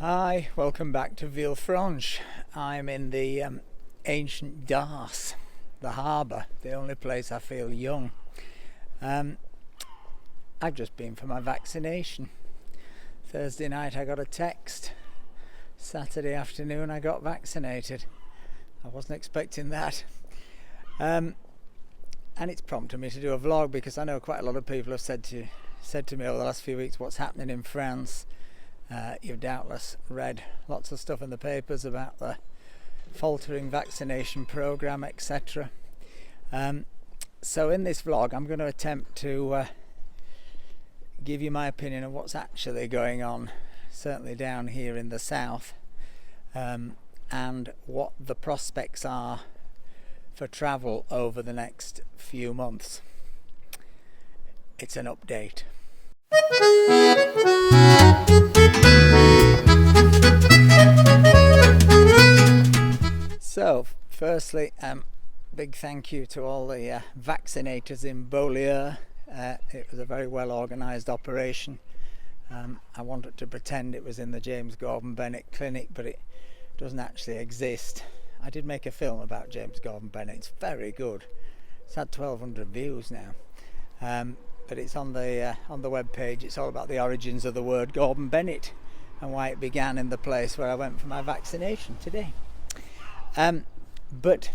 Hi, welcome back to Villefranche. I'm in the ancient Darse, the harbour, the only place I feel young. I've just been for my vaccination. Thursday night I got a text. Saturday afternoon I got vaccinated. I wasn't expecting that. And it's prompted me to do a vlog because I know quite a lot of people have said to me over the last few weeks what's happening in France. You've doubtless read lots of stuff in the papers about the faltering vaccination programme, etc. So in this vlog I'm going to attempt to give you my opinion of what's actually going on, certainly down here in the south, and what the prospects are for travel over the next few months. It's an update. So, firstly, big thank you to all the vaccinators in Beaulieu. It was a very well organised operation. I wanted to pretend it was in the James Gordon Bennett clinic, but it doesn't actually exist. I did make a film about James Gordon Bennett. It's very good. It's had 1,200 views now. But it's on the web page. It's all about the origins of the word Gordon Bennett and why it began in the place where I went for my vaccination today. But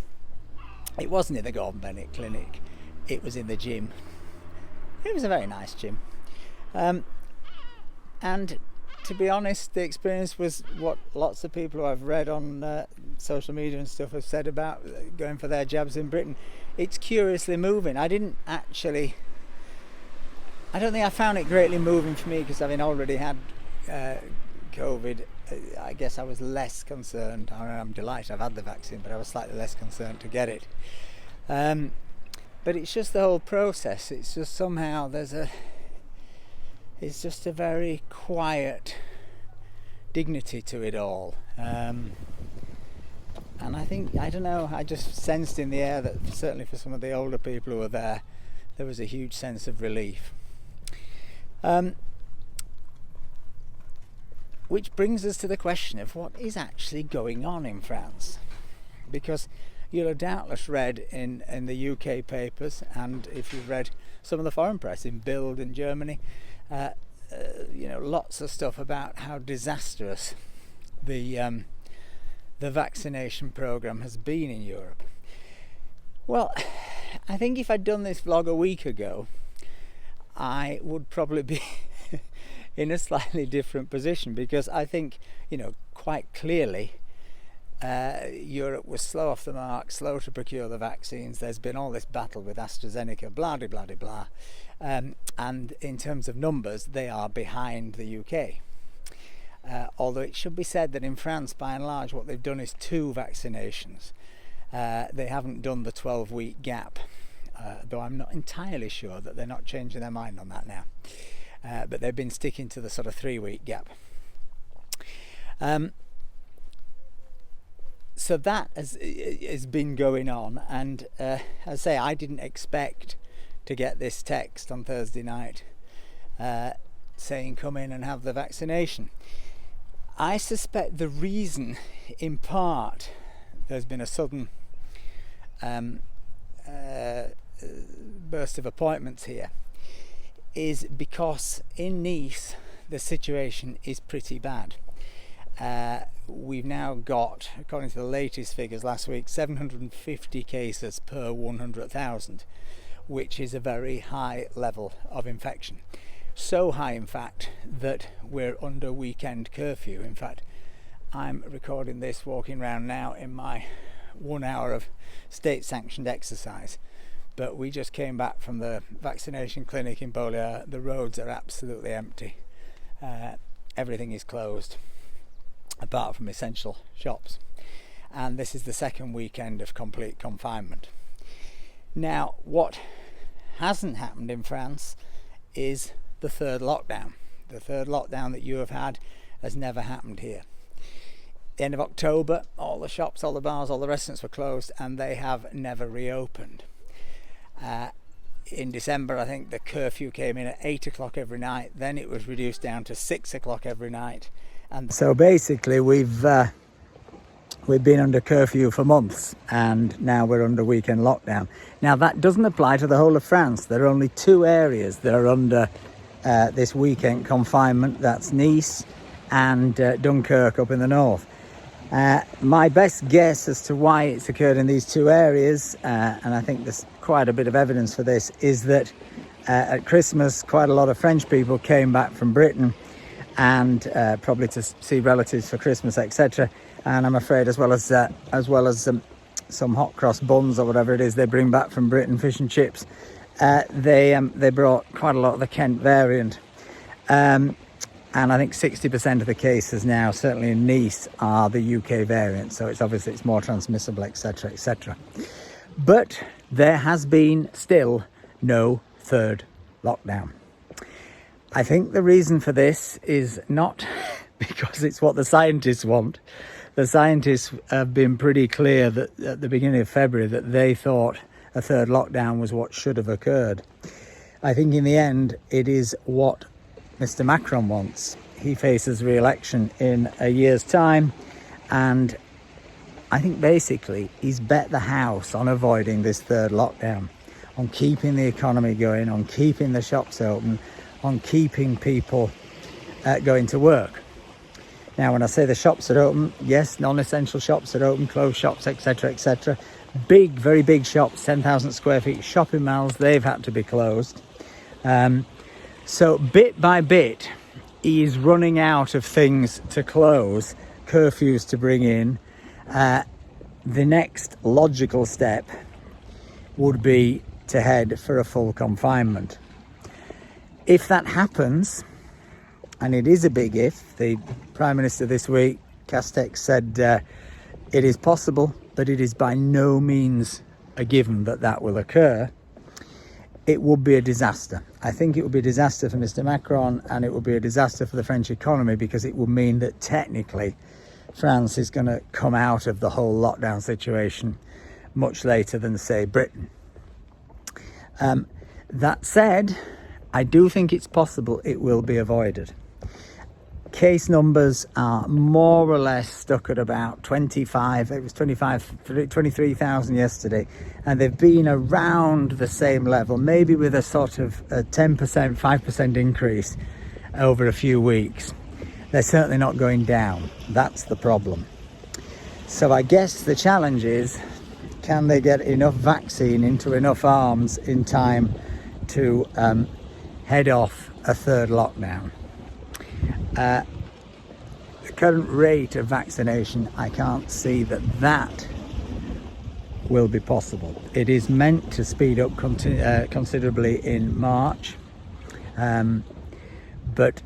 it wasn't in the Gordon Bennett clinic. It was in the gym. It was a very nice gym. And to be honest, the experience was what lots of people who I've read on social media and stuff have said about going for their jabs in Britain. It's curiously moving. I don't think I found it greatly moving for me because having already had COVID, I guess I was less concerned. I'm delighted I've had the vaccine, but I was slightly less concerned to get it. But it's just the whole process. It's just somehow it's just a very quiet dignity to it all. And I don't know, I just sensed in the air that certainly for some of the older people who were there was a huge sense of relief. Which brings us to the question of what is actually going on in France, because you'll have doubtless read in the UK papers, and if you've read some of the foreign press in Bild in Germany, lots of stuff about how disastrous the vaccination programme has been in Europe. Well, I think if I'd done this vlog a week ago, I would probably be in a slightly different position, because I think, quite clearly Europe was slow off the mark, slow to procure the vaccines. There's been all this battle with AstraZeneca, blah, blah, blah, blah. And in terms of numbers, they are behind the UK. Although it should be said that in France, by and large, what they've done is 2 vaccinations. They haven't done the 12-week gap. Though I'm not entirely sure that they're not changing their mind on that now. But they've been sticking to the sort of 3-week gap. So that has been going on, and as I say, I didn't expect to get this text on Thursday night saying come in and have the vaccination. I suspect the reason, in part, there's been a sudden burst of appointments here, is because in Nice the situation is pretty bad. We've now got, according to the latest figures last week, 750 cases per 100,000, which is a very high level of infection. So high, in fact, that we're under weekend curfew. In fact, I'm recording this walking around now in my 1 hour of state-sanctioned exercise. But we just came back from the vaccination clinic in Beaulieu. The roads are absolutely empty. Everything is closed, apart from essential shops. And this is the second weekend of complete confinement. Now, what hasn't happened in France is the third lockdown. The third lockdown that you have had has never happened here. The end of October, all the shops, all the bars, all the restaurants were closed, and they have never reopened. In December, I think the curfew came in at 8 o'clock every night. Then it was reduced down to 6 o'clock every night, And so basically we've been under curfew for months, and now we're under weekend lockdown. Now that doesn't apply to the whole of France. There are only 2 areas that are under this weekend confinement. That's Nice and Dunkirk up in the north. My best guess as to why it's occurred in these 2 areas, and I think there's quite a bit of evidence for this, is that at Christmas quite a lot of French people came back from Britain, and probably to see relatives for Christmas, etc. And I'm afraid as well as some hot cross buns or whatever it is they bring back from Britain, fish and chips, they brought quite a lot of the Kent variant. And I think 60% of the cases now, certainly in Nice, are the UK variant. So it's more transmissible, etc., etc. But there has been still no 3rd lockdown. I think the reason for this is not because it's what the scientists want. The scientists have been pretty clear that at the beginning of February that they thought a 3rd lockdown was what should have occurred. I think in the end it is what Mr. Macron wants. He faces re-election in a year's time, and I think basically he's bet the house on avoiding this 3rd lockdown, on keeping the economy going, on keeping the shops open, on keeping people going to work. Now, when I say the shops are open, yes, non-essential shops are open, clothes shops, etc., etc. Big, very big shops, 10,000 square feet, shopping malls, they've had to be closed. So bit by bit, he is running out of things to close, curfews to bring in. The next logical step would be to head for a full confinement. If that happens, and it is a big if, the Prime Minister this week, Castex, said it is possible, but it is by no means a given that that will occur. It would be a disaster. I think it would be a disaster for Mr. Macron, and it would be a disaster for the French economy, because it would mean that technically France is going to come out of the whole lockdown situation much later than, say, Britain. That said, I do think it's possible it will be avoided. Case numbers are more or less stuck at about 25. It was 23,000 yesterday, and they've been around the same level, maybe with a sort of a 10%, 5% increase over a few weeks. They're certainly not going down. That's the problem. So I guess the challenge is, can they get enough vaccine into enough arms in time to head off a 3rd lockdown? The current rate of vaccination, I can't see that will be possible. It is meant to speed up considerably in March, but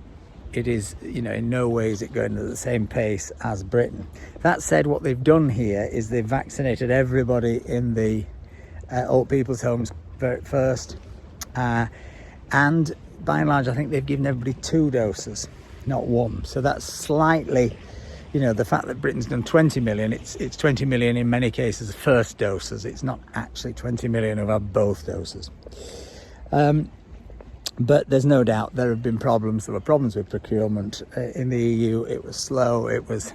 it is, in no way is it going at the same pace as Britain. That said, what they've done here is they've vaccinated everybody in the old people's homes first, and by and large I think they've given everybody 2 doses, not 1. So that's slightly, the fact that Britain's done 20 million, it's 20 million in many cases first doses. It's not actually 20 million who've had both doses. But there's no doubt there have been problems. There were problems with procurement in the EU. It was slow, it was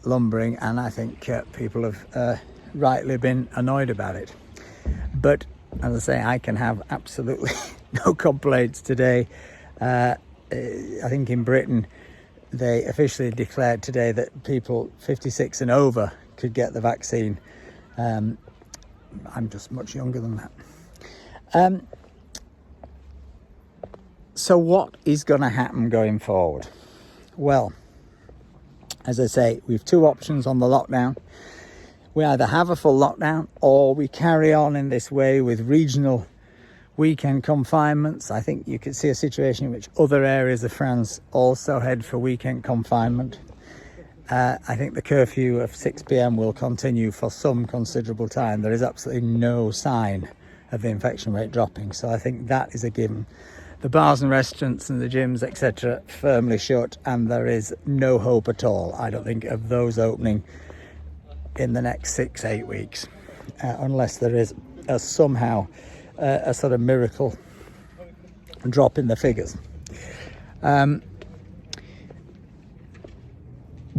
lumbering, and I think people have rightly been annoyed about it. But as I say, I can have absolutely no complaints today. I think in Britain they officially declared today that people 56 and over could get the vaccine. I'm just much younger than that. So what is going to happen going forward? Well, as I say, we've 2 options on the lockdown. We either have a full lockdown or we carry on in this way with regional weekend confinements. I think you could see a situation in which other areas of France also head for weekend confinement. I think the curfew of 6 p.m. will continue for some considerable time. There is absolutely no sign of the infection rate dropping, so I think that is a given. The bars and restaurants and the gyms, etc., firmly shut, and there is no hope at all, I don't think, of those opening in the next 6-8 weeks, unless there is somehow a sort of miracle drop in the figures.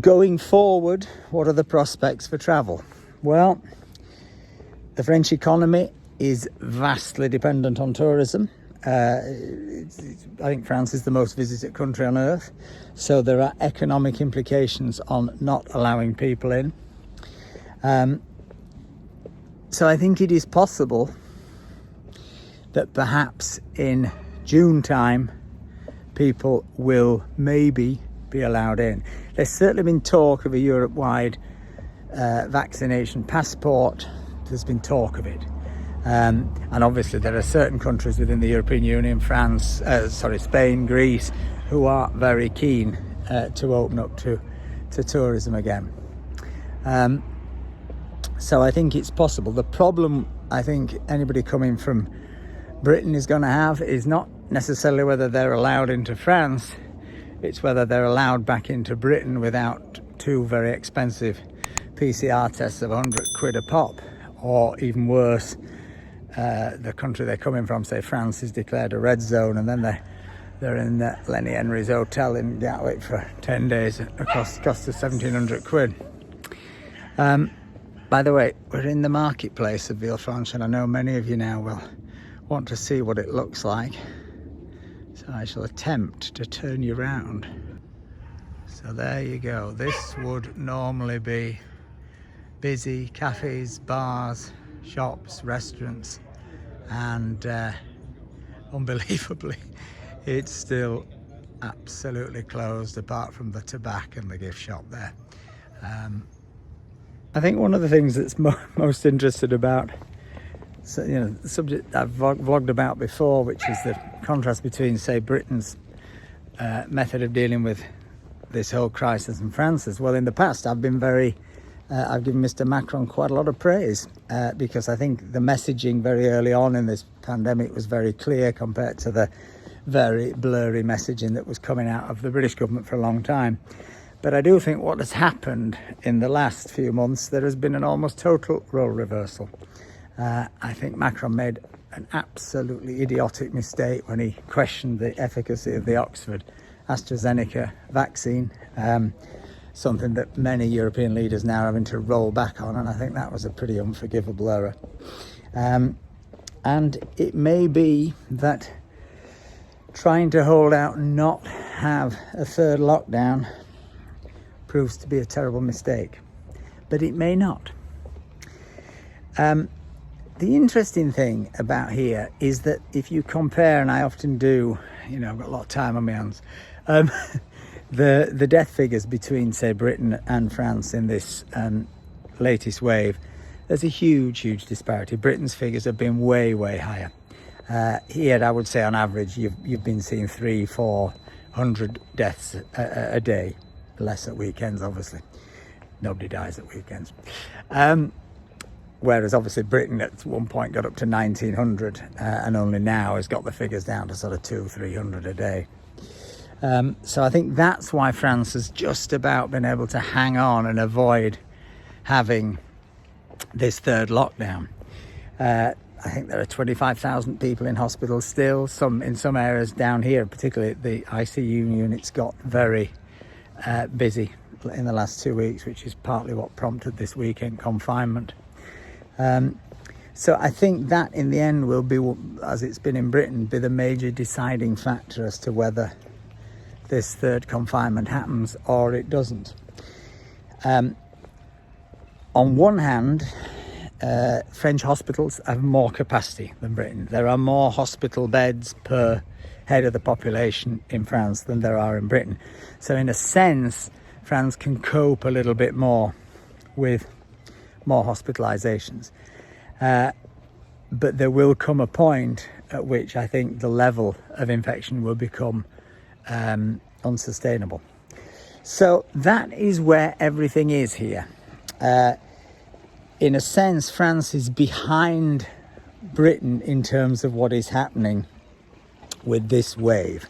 Going forward, what are the prospects for travel? Well, the French economy is vastly dependent on tourism. I think France is the most visited country on earth, so there are economic implications on not allowing people in. So I think it is possible that perhaps in June time people will maybe be allowed in. There's certainly been talk of a Europe-wide vaccination passport. There's been talk of it. And obviously there are certain countries within the European Union, Spain, Greece, who are very keen to open up to tourism again. So I think it's possible. The problem I think anybody coming from Britain is going to have is not necessarily whether they're allowed into France, it's whether they're allowed back into Britain without 2 very expensive PCR tests of 100 quid a pop, or even worse, the country they're coming from, say France, is declared a red zone, and then they're in Lenny Henry's hotel in Gatwick for 10 days. It costs us 1,700 quid. By the way, we're in the marketplace of Villefranche, and I know many of you now will want to see what it looks like. So I shall attempt to turn you round. So there you go. This would normally be busy cafes, bars, shops, restaurants, and unbelievably it's still absolutely closed apart from the tobacco and the gift shop there. I think one of the things that's most interested about, the subject I've vlogged about before, which is the contrast between, say, Britain's method of dealing with this whole crisis and France's. Well, in the past I've given Mr. Macron quite a lot of praise because I think the messaging very early on in this pandemic was very clear compared to the very blurry messaging that was coming out of the British government for a long time. But I do think what has happened in the last few months, there has been an almost total role reversal. I think Macron made an absolutely idiotic mistake when he questioned the efficacy of the Oxford AstraZeneca vaccine, something that many European leaders now are having to roll back on, and I think that was a pretty unforgivable error. And it may be that trying to hold out and not have a third lockdown proves to be a terrible mistake, but it may not. The interesting thing about here is that if you compare, and I often do, I've got a lot of time on my hands, the death figures between, say, Britain and France in this latest wave, there's a huge disparity. Britain's figures have been way higher. Here, I would say on average, you've been seeing 300-400 deaths a day, less at weekends, obviously. Nobody dies at weekends. Whereas obviously Britain at one point got up to 1,900 and only now has got the figures down to sort of 200-300 a day. So I think that's why France has just about been able to hang on and avoid having this third lockdown. I think there are 25,000 people in hospitals still. In some areas down here, particularly the ICU units, got very busy in the last 2 weeks, which is partly what prompted this weekend confinement. So I think that in the end will be, as it's been in Britain, be the major deciding factor as to whether this third confinement happens or it doesn't. On one hand, French hospitals have more capacity than Britain. There are more hospital beds per head of the population in France than there are in Britain. So in a sense, France can cope a little bit more with more hospitalizations. But there will come a point at which I think the level of infection will become unsustainable. So that is where everything is here. In a sense, France is behind Britain in terms of what is happening with this wave.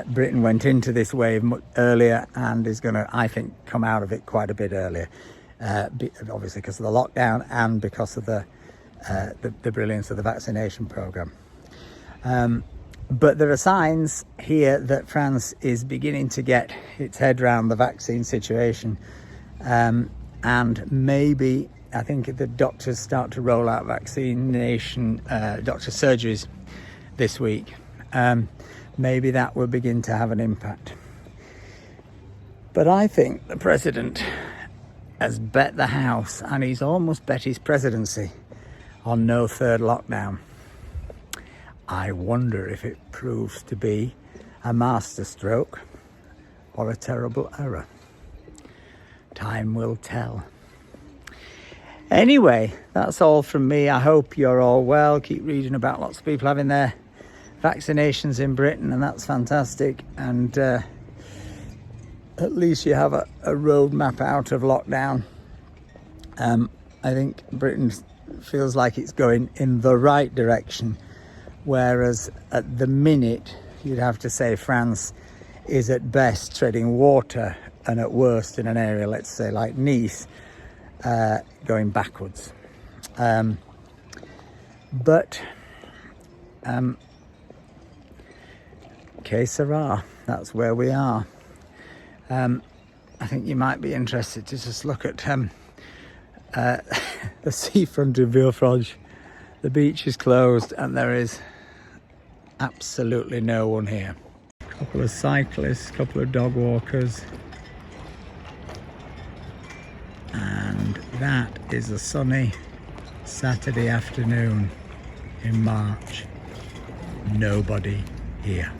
Britain went into this wave much earlier and is going to, I think, come out of it quite a bit earlier. Obviously because of the lockdown and because of the brilliance of the vaccination program. But there are signs here that France is beginning to get its head around the vaccine situation, and maybe I think the doctors start to roll out vaccination doctor surgeries this week. Maybe that will begin to have an impact. But I think the president has bet the house, and he's almost bet his presidency, on no third lockdown. I wonder if it proves to be a masterstroke or a terrible error. Time will tell. Anyway, that's all from me. I hope you're all well. Keep reading about lots of people having their vaccinations in Britain, and that's fantastic. And at least you have a roadmap out of lockdown. I think Britain feels like it's going in the right direction, whereas at the minute you'd have to say France is at best treading water, and at worst in an area, let's say like Nice, going backwards. Que sera, that's where we are. I think you might be interested to just look at the seafront of Villefranche. The beach is closed and there is absolutely no one here. A couple of cyclists, a couple of dog walkers, and that is a sunny Saturday afternoon in March. Nobody here.